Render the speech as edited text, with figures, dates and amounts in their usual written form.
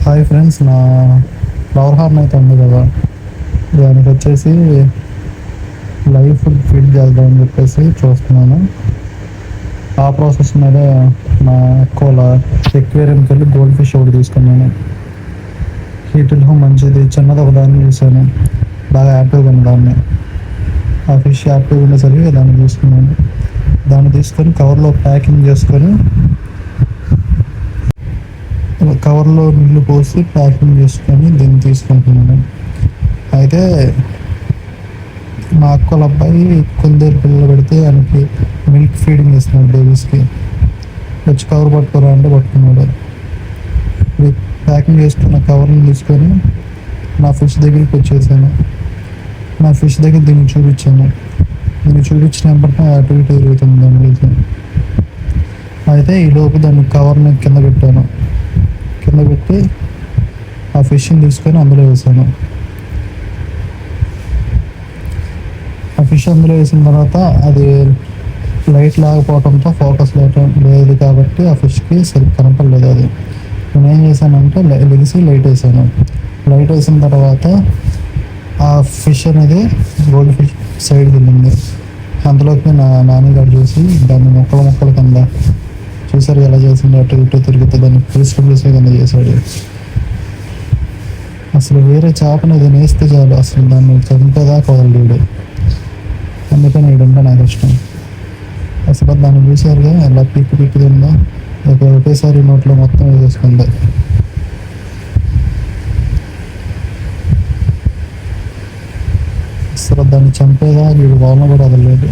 Hi friends, నా flower horn అయితే ఉంది కదా, దానికి వచ్చేసి లైవ్ ఫుడ్ ఫీడ్ చేద్దామని చెప్పేసి చూస్తున్నాను. ఆ ప్రాసెస్ మీద నా ఎక్కువ ఎక్వేరియంకి వెళ్ళి గోల్డ్ ఫిష్ ఒకటి తీసుకున్నాను. హీట్లో మంచిది చిన్నది ఒక దాన్ని చూసాను, బాగా యాక్టివ్గా ఉంది. దాన్ని ఆ ఫిష్ యాక్టివ్గా ఉండేసరికి దాన్ని తీసుకున్నాను. దాన్ని తీసుకొని కవర్లో ప్యాకింగ్ చేసుకొని కవర్లో నీళ్ళు పోసి ప్యాకింగ్ చేసుకొని దీన్ని తీసుకుంటున్నాను. అయితే మా అక్కల అబ్బాయి కొందరు పిల్లలు పెడితే ఆయనకి మిల్క్ ఫీడింగ్ ఇస్తున్నాడు బేబీస్కి. వచ్చి కవర్ పట్టుకోరా అంటే పట్టుకున్నాడు. ఇప్పుడు ప్యాకింగ్ చేసుకున్న కవర్ని తీసుకొని నా ఫిష్ దగ్గరికి వచ్చేసాను. నా ఫిష్ దగ్గర దీన్ని చూపించాను. దీన్ని చూపించిన వెంటనే అటు ఇటు తిరుగుతుంది దాని. అయితే ఈలోపు దాన్ని కవర్ని కింద పెట్టాను. కింద పెట్టి ఆ ఫిష్ని తీసుకొని అందులో వేసాను. ఆ ఫిష్ అందులో వేసిన తర్వాత అది లైట్ లేకపోవడంతో ఫోకస్ లేదు కాబట్టి ఆ ఫిష్కి సరిగ్గా కనపడలేదు. అది నేను ఏం చేశానంటే లెగిసి లైట్ వేసాను. లైట్ వేసిన తర్వాత ఆ ఫిష్ అనేది గోల్డ్ ఫిష్ సైడ్ వెళ్ళింది. అందులోకి నా నాన్నగారు చూసి దాన్ని ముక్కల కింద చూసారు ఎలా చేసిండు, అటు ఇటు తిరుగుతుంది, దాన్ని పులుసు కింద చేశాడు. అసలు వేరే చేపను అది నేస్తే చాలు, అసలు దాన్ని చంపేదాకా వదలలేడు. అందుకని ఈడంటే నాకు ఇష్టం. అసలు దాన్ని చూసారుగా ఎలా పిక్కి తిందో, ఒకేసారి నోట్లో మొత్తం వేసేసుకుంది. అసలు దాన్ని చంపేదా వీడు వాళ్ళని కూడా వదలలేదు.